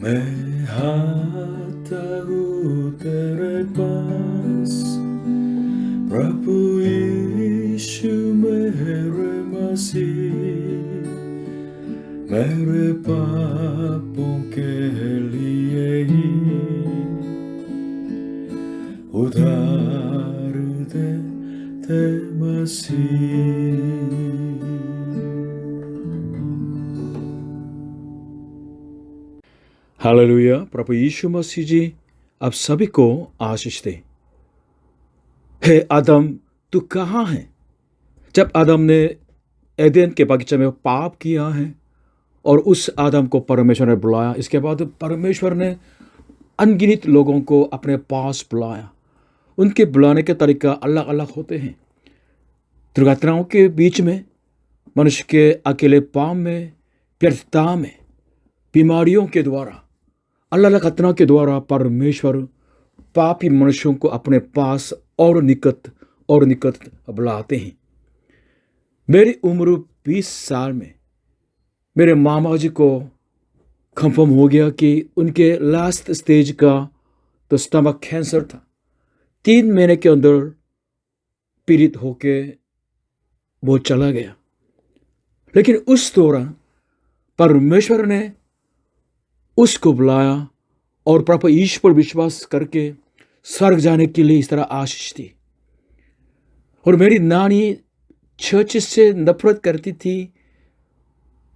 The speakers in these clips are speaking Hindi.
मैं आता हूँ तेरे पास, प्रभु यीशु मेरे मसीह, मेरे पापों के लिए ही उधार दे मसीह। हालेलुया। प्रभु यीशु मसीह जी आप सभी को आशीष दे। हे आदम, तू कहाँ है? जब आदम ने एदेन के बगीचे में पाप किया है और उस आदम को परमेश्वर ने बुलाया, इसके बाद परमेश्वर ने अनगिनत लोगों को अपने पास बुलाया। उनके बुलाने के तरीका अलग अलग होते हैं। दुर्घटनाओं के बीच में, मनुष्य के अकेले पाप में, व्यर्थता में, बीमारियों के द्वारा, अलग अलग घटना के द्वारा परमेश्वर पापी मनुष्यों को अपने पास और निकट बुलाते हैं। मेरी उम्र 20 साल में मेरे मामा जी को कंफर्म हो गया कि उनके लास्ट स्टेज का तो स्टमक कैंसर था। 3 महीने के अंदर पीड़ित होके वो चला गया। लेकिन उस दौरान परमेश्वर ने उसको बुलाया और प्रभु यीशु पर विश्वास करके स्वर्ग जाने के लिए इस तरह आशीष दी। और मेरी नानी चर्च से नफरत करती थी,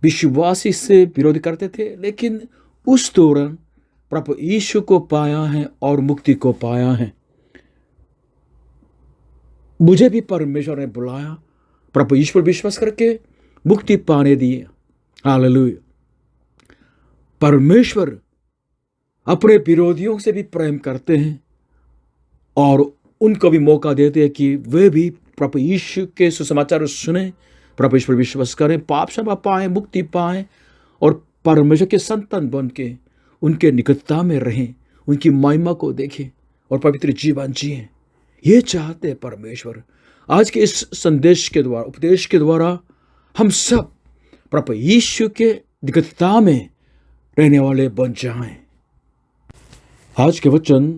विश्वासी से विरोध करते थे, लेकिन उस दौरान प्रभु यीशु को पाया है और मुक्ति को पाया है। मुझे भी परमेश्वर ने बुलाया, प्रभु यीशु पर विश्वास करके मुक्ति पाने दिए। हालेलुया। परमेश्वर अपने विरोधियों से भी प्रेम करते हैं और उनको भी मौका देते हैं कि वे भी प्रभु यीशु के सुसमाचार सुने, प्रभु यीशु पर विश्वास करें, पाप क्षमा पाएं, मुक्ति पाएं और परमेश्वर के संतान बन के उनके निकटता में रहें, उनकी महिमा को देखें और पवित्र जीवन जिएं। ये चाहते हैं परमेश्वर। आज के इस संदेश के द्वारा, उपदेश के द्वारा हम सब प्रभु यीशु के निकटता में रहने वाले बन जाएं। आज के वचन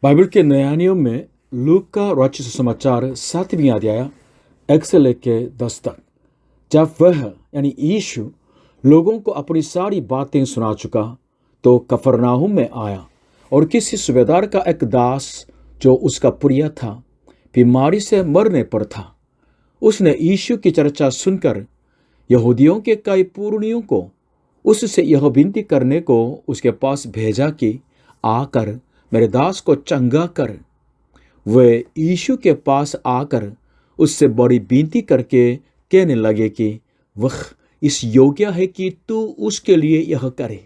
बाइबल के नया नियम में लूका का रचित समाचार 7वीं अध्याय 1 से लेकर 10 तक। जब वह यानी यीशु लोगों को अपनी सारी बातें सुना चुका तो कफरनाहुम में आया और किसी सूबेदार का एक दास जो उसका प्रिय था बीमारी से मरने पर था। उसने यीशु की चर्चा सुनकर यहूदियों के कई पुरनियों को उससे यह विनती करने को उसके पास भेजा कि आकर मेरे दास को चंगा कर। वे यीशु के पास आकर उससे बड़ी विनती करके कहने लगे कि वह इस योग्य है कि तू उसके लिए यह करे,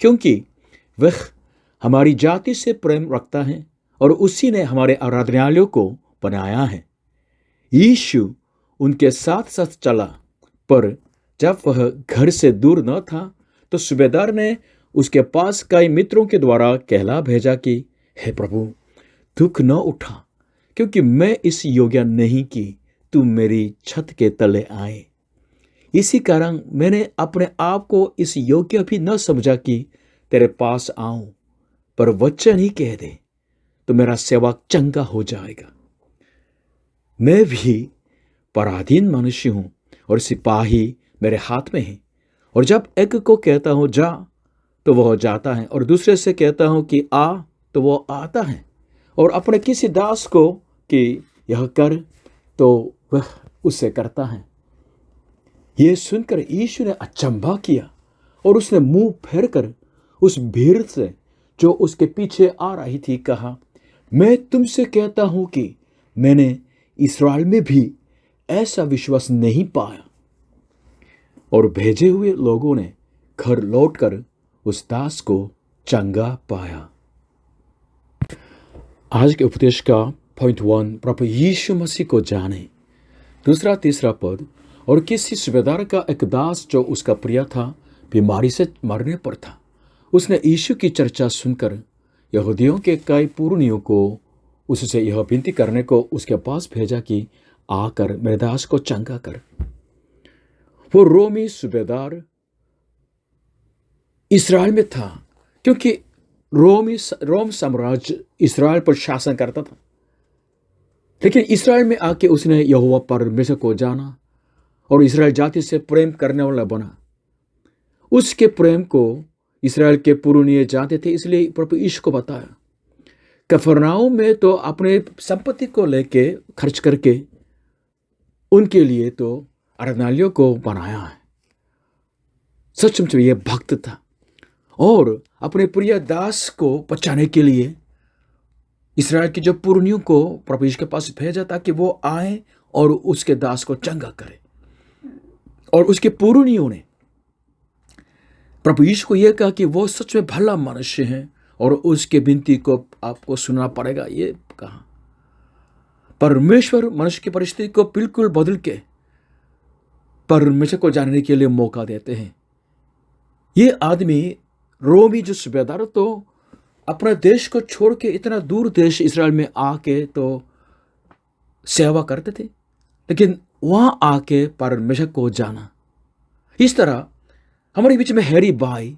क्योंकि वह हमारी जाति से प्रेम रखता है और उसी ने हमारे आराधनालयों को बनाया है। यीशु उनके साथ साथ चला, पर जब वह घर से दूर न था तो सूबेदार ने उसके पास कई मित्रों के द्वारा कहला भेजा कि हे प्रभु, दुख न उठा, क्योंकि मैं इस योग्य नहीं कि तू मेरी छत के तले आए। इसी कारण मैंने अपने आप को इस योग्य भी न समझा कि तेरे पास आऊं, पर वचन ही कह दे तो मेरा सेवक चंगा हो जाएगा। मैं भी पराधीन मनुष्य हूं और सिपाही मेरे हाथ में है, और जब एक को कहता हूं जा तो वह जाता है और दूसरे से कहता हूं कि आ तो वह आता है, और अपने किसी दास को कि यह कर तो वह उससे करता है। यह सुनकर यीशु ने अचंभा किया और उसने मुंह फेरकर उस भीड़ से जो उसके पीछे आ रही थी कहा, मैं तुमसे कहता हूं कि मैंने इस्राएल में भी ऐसा विश्वास नहीं पाया। और भेजे हुए लोगों ने घर लौटकर उस दास को चंगा पाया। आज के उपदेश का पॉइंट 1, प्रभु यीशु मसीह को जाने। दूसरा तीसरा पद, और किसी सूबेदार का एक दास जो उसका प्रिय था बीमारी से मरने पर था। उसने यीशु की चर्चा सुनकर यहूदियों के कई पुरनियों को उससे यह विनती करने को उसके पास भेजा कि आकर मेरे दास को चंगा कर। वो रोमी सूबेदार इस्राएल में था, क्योंकि रोम साम्राज्य इस्राएल पर शासन करता था। लेकिन इस्राएल में आके उसने यहोवा परमेश्वर को जाना और इस्राएल जाति से प्रेम करने वाला बना। उसके प्रेम को इस्राएल के पुरनिये जानते थे, इसलिए प्रभु यीशु को बताया। कफरनाऊम में तो अपने संपत्ति को लेके खर्च करके उनके लिए तो आराधनालयों को बनाया है। सचमुच ये भक्त था और अपने प्रिय दास को बचाने के लिए इस्राएल के जो पुरनियों को प्रभु यीशु के पास भेजा ताकि वो आए और उसके दास को चंगा करे। और उसके पुरनियों ने प्रभु यीशु को यह कहा कि वो सच में भला मनुष्य है और उसके विनती को आपको सुनना पड़ेगा। ये कहा परमेश्वर मनुष्य की परिस्थिति को बिल्कुल बदल के परमेश्वर को जानने के लिए मौका देते हैं। ये आदमी रोमी जो सूबेदार तो अपना देश को छोड़ के इतना दूर देश इस्राएल में आके तो सेवा करते थे, लेकिन वहां आके परमेश्वर को जाना। इस तरह हमारे बीच में हैरी भाई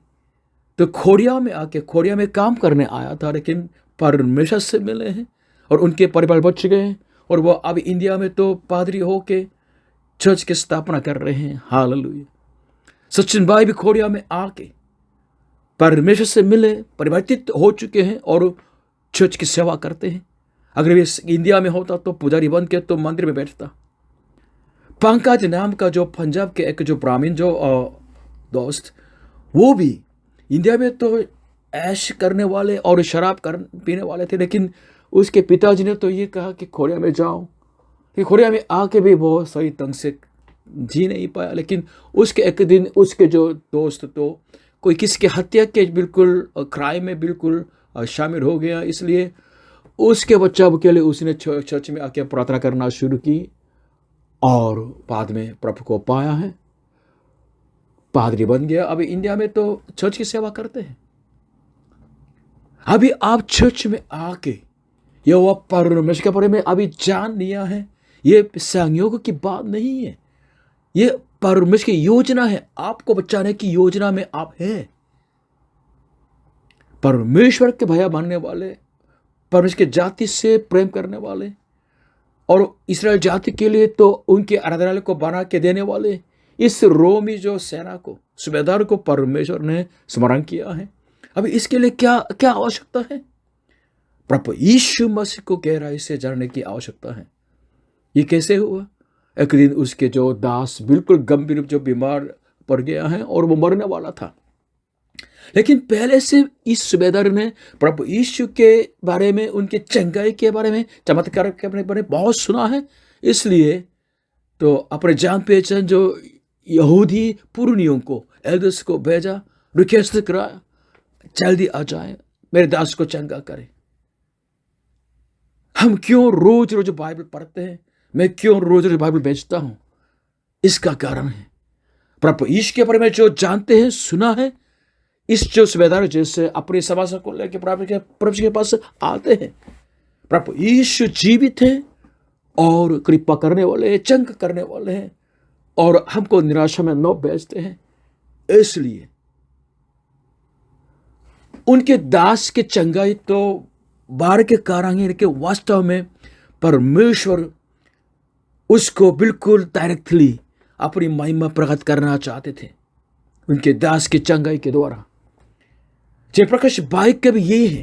तो खोरिया में आके खोरिया में काम करने आया था, लेकिन परमेश्वर से मिले हैं और उनके परिवार बच गए हैं और वो अब इंडिया में तो पादरी होके चर्च की स्थापना कर रहे हैं। हालेलुया। सचिन भाई भी खोरिया में आके परमेश्वर से मिले, परिवर्तित हो चुके हैं और चर्च की सेवा करते हैं। अगर वे इंडिया में होता तो पुजारी बन के तो मंदिर में बैठता। पंकज नाम का जो पंजाब के एक जो ब्राह्मण जो दोस्त, वो भी इंडिया में तो ऐश करने वाले और शराब पीने वाले थे, लेकिन उसके पिताजी ने तो ये कहा कि खोरिया में जाओ। कि खोरिया में आके भी वो सही ढंग से जी नहीं पाया, लेकिन उसके एक दिन उसके जो दोस्त तो कोई किसी की हत्या के बिल्कुल क्राइम में बिल्कुल शामिल हो गया, इसलिए उसके बचाव के लिए उसने चर्च में आके प्रार्थना करना शुरू की और बाद में प्रभु को पाया है, पादरी बन गया। अभी इंडिया में तो चर्च की सेवा करते हैं। अभी आप चर्च में आके यहोवा परमेश्वर के बारे में अभी जान लिया है, ये संयोग की बात नहीं है, ये परमेश्वर की योजना है। आपको बचाने की योजना में आप हैं। परमेश्वर के भय मानने वाले, परमेश्वर की जाति से प्रेम करने वाले और इस्राएल जाति के लिए तो उनके आराधनालय को बना के देने वाले इस रोमी जो सेना को, सूबेदार को परमेश्वर ने स्मरण किया है। अभी इसके लिए क्या क्या आवश्यकता है? प्रभु यीशु मसीह को गहराई से जानने की आवश्यकता है। ये कैसे हुआ? एक दिन उसके जो दास बिल्कुल गंभीर जो बीमार पड़ गया है और वो मरने वाला था, लेकिन पहले से इस सूबेदार ने प्रभु यीशु के बारे में, उनके चंगाई के बारे में, चमत्कार के बारे में बहुत सुना है। इसलिए तो अपने जान पहचान जो यहूदी पुरनियों को, एल्डर्स को भेजा, रिक्वेस्ट कराया, जल्दी आ जाए, मेरे दास को चंगा करे। हम क्यों रोज रोज बाइबल पढ़ते हैं? मैं क्यों रोज रोज बाइबल बेचता हूं? इसका कारण है प्रभु यीशु के बारे में जो जानते हैं, सुना है। इस जो सूबेदार जैसे अपने समाज को लेकर प्रभु के पास आते हैं। प्रभु यीशु जीवित है और कृपा करने वाले हैं, चंग करने वाले हैं और हमको निराशा में न भेजते हैं। इसलिए उनके दास के चंगाई तो बाहर के कारण है, लेकिन वास्तव में परमेश्वर उसको बिल्कुल डायरेक्टली अपनी महिमा प्रकट करना चाहते थे उनके दास की चंगाई के द्वारा। जयप्रकाश भाई के भी यही है।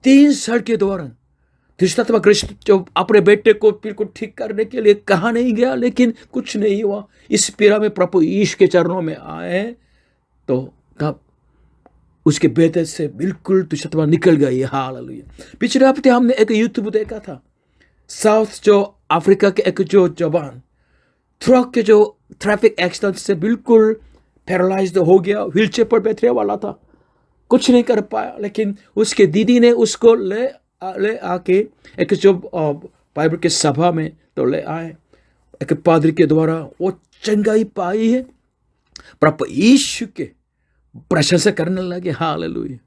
3 साल के दौरान दुष्टात्माग्रस्त जो अपने बेटे को बिल्कुल ठीक करने के लिए कहा नहीं गया, लेकिन कुछ नहीं हुआ। इस पीड़ा में प्रभु यीशु के चरणों में आए तो तब उसके बेटे से बिल्कुल दुष्टात्मा निकल गई। हालेलुया। पिछले हफ्ते हमने एक यूट्यूब देखा था, साउथ जो अफ्रीका के एक जो जवान ट्रक के जो ट्रैफिक एक्सीडेंट से बिल्कुल पैरालाइज्ड हो गया, व्हीलचेयर पर बैठने वाला था, कुछ नहीं कर पाया, लेकिन उसके दीदी ने उसको ले आके एक जो बाइबल के सभा में तो ले आए, एक पादरी के द्वारा वो चंगाई पाई है। प्रभु यीशु के प्रशंसा करने लगे। हालेलुया।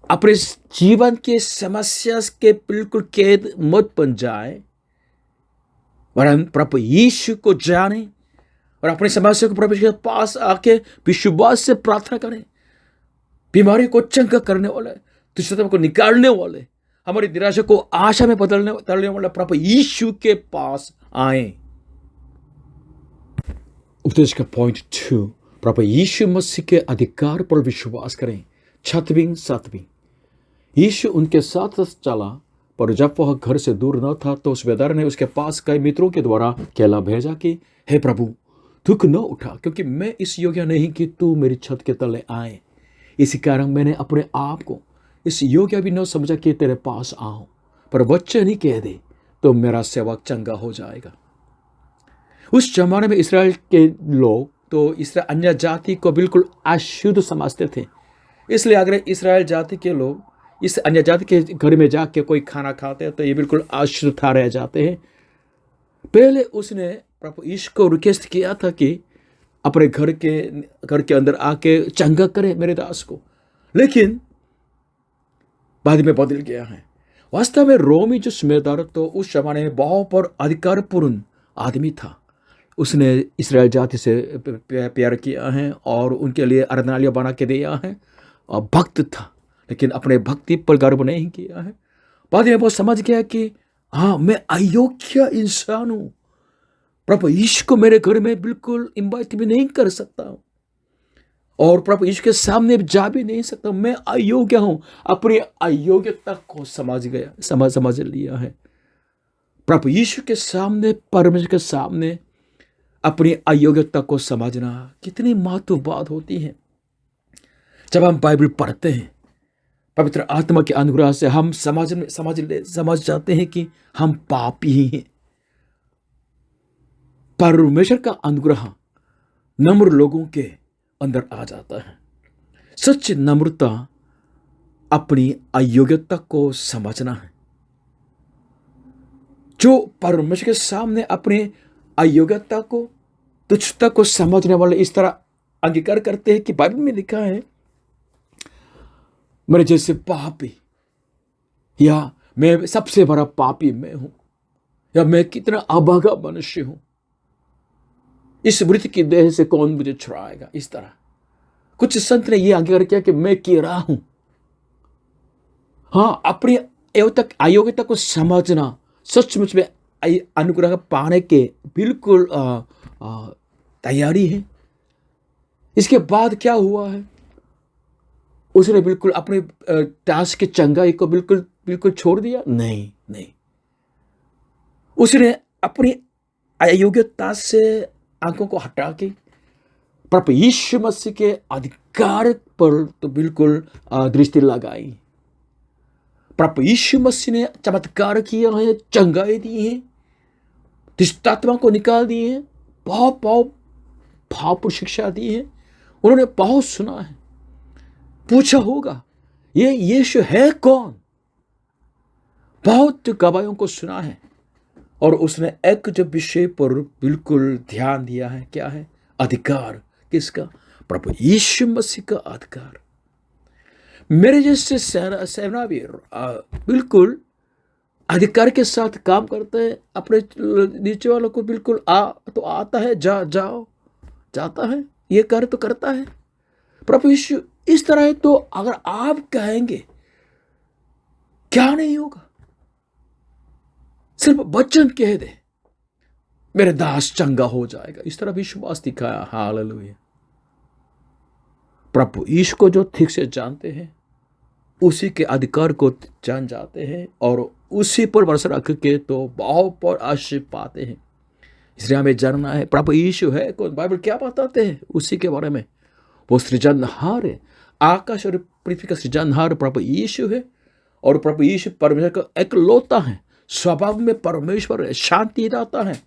अपने जीवन के समस्या के बिल्कुल कैद मत बन जाए, वरन प्रभु यीशु को जाने और अपनी समस्या को प्रभु के पास आके विश्वास से प्रार्थना करें। बीमारी को चंगा करने वाले, दुष्टता को निकालने वाले, हमारी निराशा को आशा में बदलने वाले प्रभु यीशु के पास आए। उपदेश का पॉइंट 2, प्रभु यीशु मसीह के अधिकार पर विश्वास करें। 7वीं यीशु उनके साथ चला, पर जब वह घर से दूर न था तो उस बेदार ने उसके पास कई मित्रों के द्वारा कहला भेजा कि हे प्रभु, दुख न उठा, क्योंकि मैं इस योग्य नहीं कि तू मेरी छत के तले आए। इसी कारण मैंने अपने आप को इस योग्य भी न समझा कि तेरे पास आऊं, पर वचन ही कह दे तो मेरा सेवक चंगा हो जाएगा। उस जमाने में इसराइल के लोग तो इसराइल अन्य जाति को बिल्कुल अशुद्ध समझते थे। इसलिए अगर इसराइल जाति के लोग इस अन्य जाति के घर में जाके कोई खाना खाते हैं तो ये बिल्कुल अशुद्ध था रह जाते हैं। पहले उसने प्रभु यीशु को रिक्वेस्ट किया था कि अपने घर के अंदर आके चंगा करे मेरे दास को, लेकिन बाद में बदल गया है। वास्तव में रोमी जो सूबेदार तो उस जमाने में बहुत पर अधिकारपूर्ण आदमी था। उसने इसराइल जाति से प्यार किया है और उनके लिए आराधनालय बना के दिया है और भक्त था, लेकिन अपने भक्ति पर गर्व नहीं किया है। बाद में वो समझ गया कि हाँ, मैं अयोग्य इंसान हूं, प्रभु यीशु को मेरे घर में बिल्कुल इन्वाइट भी नहीं कर सकता हूं और प्रभु यीशु के सामने जा भी नहीं सकता, मैं अयोग्य हूं। अपनी अयोग्यता को समझ लिया है। प्रभु यीशु के सामने, परमेश्वर के सामने अपनी अयोग्यता को समझना कितनी महत्वपूर्ण बात होती है। जब हम बाइबल पढ़ते हैं, पवित्र आत्मा के अनुग्रह से हम समझ जाते हैं कि हम पापी ही हैं। परमेश्वर का अनुग्रह नम्र लोगों के अंदर आ जाता है। सच नम्रता अपनी अयोग्यता को समझना है। जो परमेश्वर के सामने अपने अयोग्यता को, तुच्छता को समझने वाले इस तरह अंगीकार करते हैं कि बाइबल में लिखा है, मेरे जैसे पापी, या मैं सबसे बड़ा पापी मैं हूं, या मैं कितना अभागा मनुष्य हूं, इस मृत की देह से कौन मुझे छुड़ाएगा। इस तरह कुछ संत ने यह अंगीकार किया कि मैं कीड़ा हूं। हाँ, अपनी अयोग्यता को समझना सचमुच में अनुग्रह पाने के बिल्कुल तैयारी है। इसके बाद क्या हुआ है, उसने बिल्कुल अपने दास के चंगाई को बिल्कुल छोड़ दिया? नहीं, उसने अपनी अयोग्यता से आंखों को हटा के प्रभु यीशु मसीह के अधिकार पर तो बिल्कुल दृष्टि लगाई। प्रभु यीशु मसीह ने चमत्कार किया है, चंगाई दी है, दुष्टात्मा को निकाल दिए हैं, बहुत भावपूर्ण शिक्षा दी है। उन्होंने बहुत सुना है। पूछा होगा ये यीशु है कौन? बहुत गवाहियों को सुना है और उसने एक जो विषय पर बिल्कुल ध्यान दिया है, क्या है? अधिकार। किसका? प्रभु यीशु मसीह का अधिकार। मेरे जैसे सेनावीर बिल्कुल अधिकार के साथ काम करते हैं। अपने नीचे वालों को बिल्कुल तो आता है, जाता है, ये कर तो करता है। प्रभु यीशु इस तरह है, तो अगर आप कहेंगे क्या नहीं होगा? सिर्फ वचन कह दे, मेरे दास चंगा हो जाएगा, इस तरह विश्वास दिखाया। हालेलुया। प्रभु यीशु को जो ठीक से जानते हैं, उसी के अधिकार को जान जाते हैं और उसी पर भरोसा रख के तो बहुत पर आशीष पाते हैं। इसलिए हमें जानना है प्रभु यीशु है कौन। बाइबल क्या बताते हैं उसी के बारे में? वो सृजनहार है, आकाश और पृथ्वी का सृजनहार प्रभु यीशु है। और प्रभु यीशु परमेश्वर का एकलौता है, स्वभाव में परमेश्वर है, शांति दाता है।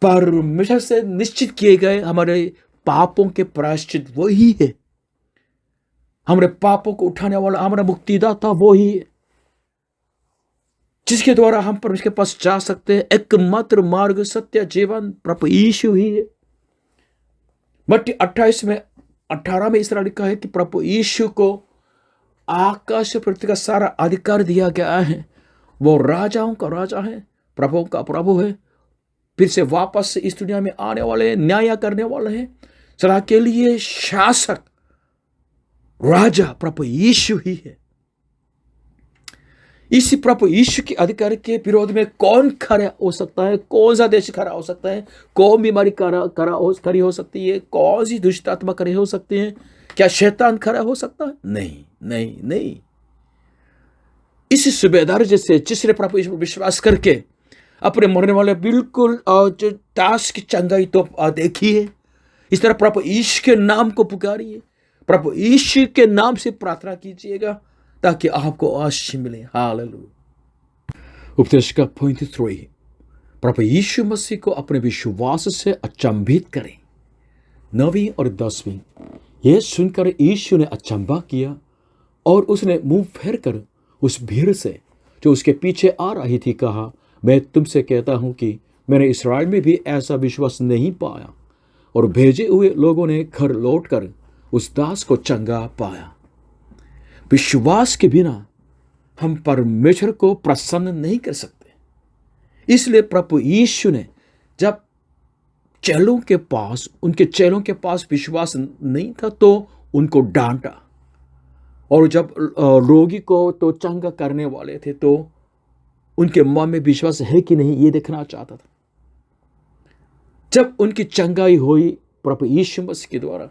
परमेश्वर से निश्चित किए गए हमारे पापों के प्रायश्चित वही है। हमारे पापों को उठाने वाला हमारा मुक्तिदाता वही है, जिसके द्वारा हम परमेश्वर के पास जा सकते हैं। एकमात्र मार्ग, सत्य, जीवन प्रभु यीशु ही है। मत्ती 28:18 में इस तरह लिखा है कि प्रभु यीशु को आकाश पृथ्वी का सारा अधिकार दिया गया है। वो राजाओं का राजा है, प्रभुओं का प्रभु है, फिर से वापस इस दुनिया में आने वाले हैं, न्याय करने वाले हैं। सदा के लिए शासक राजा प्रभु यीशु ही है। इसी प्रभु यीशु के अधिकार के विरोध में कौन खड़ा हो सकता है? कौन सा देश खड़ा हो सकता है? कौन बीमारी खड़ी हो सकती है? कौन सी दुष्ट आत्मा खड़ी हो सकती है? क्या शैतान खड़ा हो सकता है? नहीं नहीं नहीं। इसी सूबेदार जैसे जिसने प्रभु यीशु पर विश्वास करके अपने मरने वाले बिल्कुल जो दास की चंगाई तो देखी है, इस तरह प्रभु यीशु के नाम को पुकारिए, प्रभु यीशु के नाम से प्रार्थना कीजिएगा ताकि आपको आशीष मिले। हालेलुया। उपदेश का पॉइंट 3, प्रभु यीशु मसीह को अपने विश्वास से अचंभित करें। 9वीं और 10वीं, यह सुनकर यीशु ने अचंभा किया और उसने मुंह फेर कर उस भीड़ से जो उसके पीछे आ रही थी कहा, मैं तुमसे कहता हूं कि मैंने इस्राएल में भी ऐसा विश्वास नहीं पाया। और भेजे हुए लोगों ने घर लौटकर उस दास को चंगा पाया। विश्वास के बिना हम परमेश्वर को प्रसन्न नहीं कर सकते। इसलिए प्रभु यीशु ने जब उनके चेलों के पास विश्वास नहीं था तो उनको डांटा, और जब रोगी को तो चंगा करने वाले थे तो उनके मन में विश्वास है कि नहीं ये देखना चाहता था। जब उनकी चंगाई हुई प्रभु यीशु मसीह के द्वारा,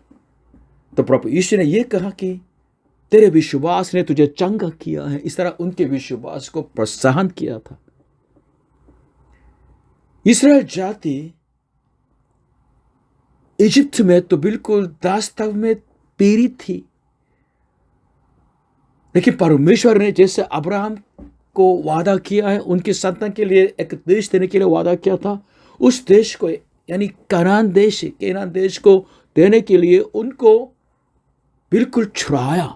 तो प्रभु यीशु ने यह कहा कि तेरे विश्वास ने तुझे चंगा किया है। इस तरह उनके विश्वास को प्रोत्साहन किया था। इस्राएल जाति इजिप्ट में तो बिल्कुल दास्ताव में पीड़ित थी, लेकिन परमेश्वर ने जैसे अब्राहम को वादा किया है, उनकी संतान के लिए एक देश देने के लिए वादा किया था, उस देश को यानी केनान देश को देने के लिए उनको बिल्कुल छुड़ाया।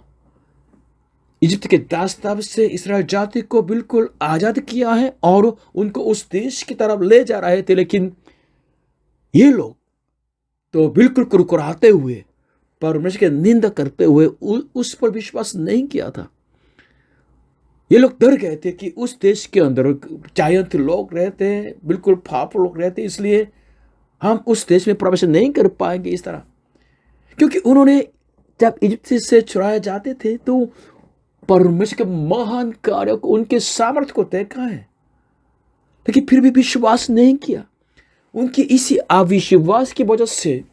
इजिप्ट के दास्ताव से इस्राएल जाति को बिल्कुल आजाद किया है और उनको उस देश की तरफ ले जा रहे थे। लेकिन ये लोग तो बिल्कुल कुरकुराते हुए, परमेश्वर की निंदा करते हुए उस पर विश्वास नहीं किया था। ये लोग डर गए थे कि उस देश के अंदर जायंत लोग रहते हैं, बिल्कुल पाप लोग रहते हैं, इसलिए हम उस देश में प्रवेश नहीं कर पाएंगे इस तरह। क्योंकि उन्होंने जब इजिप्ट से छुड़ाए जाते थे तो परमेश्वर के महान कार्यों को, उनके सामर्थ्य को देखा है, लेकिन फिर भी विश्वास नहीं किया। उनकी इसी अविश्वास की वजह से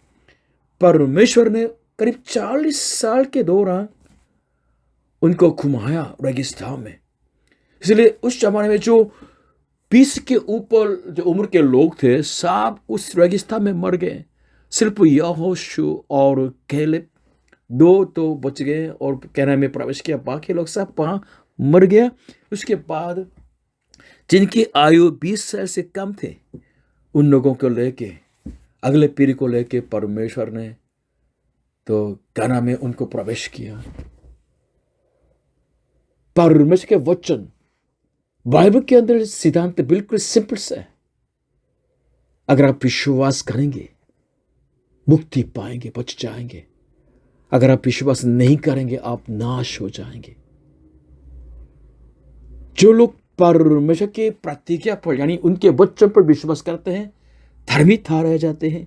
परमेश्वर ने करीब 40 साल के दौरान उनको घुमाया रेगिस्तान में। इसलिए उस जमाने में जो 20 के ऊपर जो उम्र के लोग थे सब उस रेगिस्तान में मर गए। सिर्फ यहोशू और कैलेब 2 तो बच गए और कैनान में प्रवेश किया, बाकी लोग सब वहाँ मर गया। उसके बाद जिनकी आयु 20 साल से कम थे उन लोगों को लेके, अगले पीढ़ी को लेके परमेश्वर ने तो कैनान में उनको प्रवेश किया। परमेश्वर के वचन बाइबल के अंदर सिद्धांत बिल्कुल सिंपल सा है। अगर आप विश्वास करेंगे मुक्ति पाएंगे, बच जाएंगे। अगर आप विश्वास नहीं करेंगे आप नाश हो जाएंगे। जो लोग परमेश्वर के प्रतिज्ञा पर यानी उनके वचन पर विश्वास करते हैं धर्मी ठहराए जाते हैं,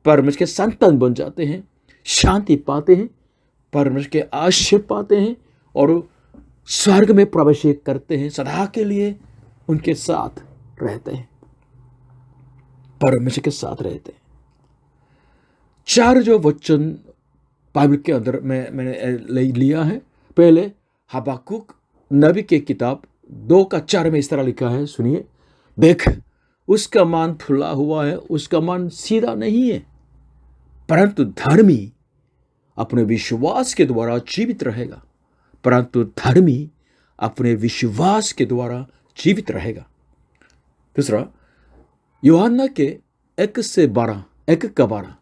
परमेश्वर के संतान बन जाते हैं, शांति पाते हैं, परमेश्वर के आशीर्वाद पाते हैं और स्वर्ग में प्रवेश करते हैं, सदा के लिए उनके साथ रहते हैं, परमेश्वर के साथ रहते हैं। 4 जो वचन बाइबल के अंदर मैंने ले लिया है। पहले हबाकुक नबी की किताब 2:4 में इस तरह लिखा है, सुनिए। देख उसका मन फुला हुआ है, उसका मन सीधा नहीं है, परंतु धर्मी अपने विश्वास के द्वारा जीवित रहेगा। परंतु धर्मी अपने विश्वास के द्वारा जीवित रहेगा। दूसरा यूहन्ना के 1:12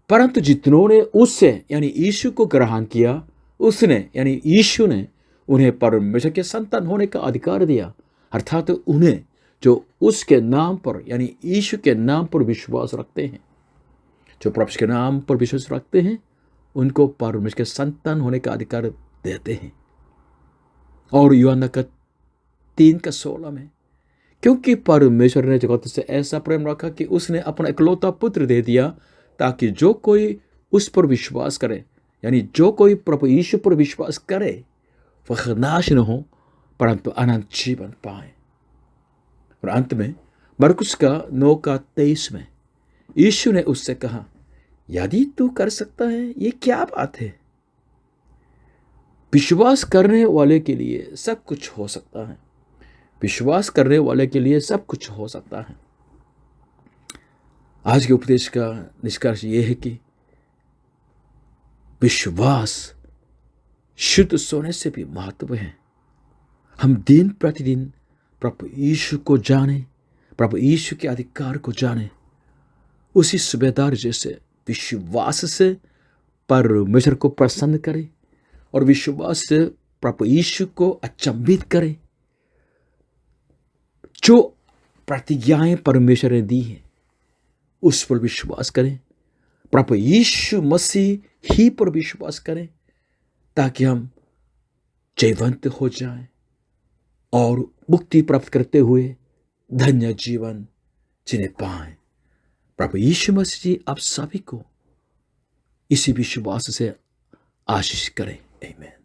परंतु जितनों ने उससे यानी यीशु को ग्रहण किया, उसने यानी यीशु ने उन्हें परमेश्वर के संतान होने का अधिकार दिया, अर्थात उन्हें जो उसके नाम पर यानी यीशु के नाम पर विश्वास रखते हैं। जो परमेश्वर के नाम पर विश्वास रखते हैं उनको परमेश्वर के संतान होने का अधिकार देते हैं। और यूहन्ना का 3:16 में क्योंकि परमेश्वर ने जगत से ऐसा प्रेम रखा कि उसने अपना इकलौता पुत्र दे दिया, ताकि जो कोई उस पर विश्वास करे, यानी जो कोई प्रभु यीशु पर विश्वास करे, वह नाश न हो परंतु अनंत जीवन पाए। और अंत में मरकुस का 9:23 में यीशु ने उससे कहा, यदि तू कर सकता है, ये क्या बात है? विश्वास करने वाले के लिए सब कुछ हो सकता है। विश्वास करने वाले के लिए सब कुछ हो सकता है। आज के उपदेश का निष्कर्ष यह है कि विश्वास शुद्ध सोने से भी महत्व है। हम दिन प्रतिदिन प्रभु यीशु को जाने, प्रभु यीशु के अधिकार को जाने, उसी सूबेदार जैसे विश्वास से परमेश्वर को प्रसन्न करें और विश्वास से प्रभु यीशु को अचंभित करें। जो प्रतिज्ञाएं परमेश्वर ने दी हैं उस पर विश्वास करें, प्रभु यीशु मसीह ही पर विश्वास करें, ताकि हम जयवंत हो जाएं और मुक्ति प्राप्त करते हुए धन्य जीवन जिन्हें पाएं। प्रभु यीशु मसीह जी आप सभी को इसी विश्वास से आशीष करें। आमीन।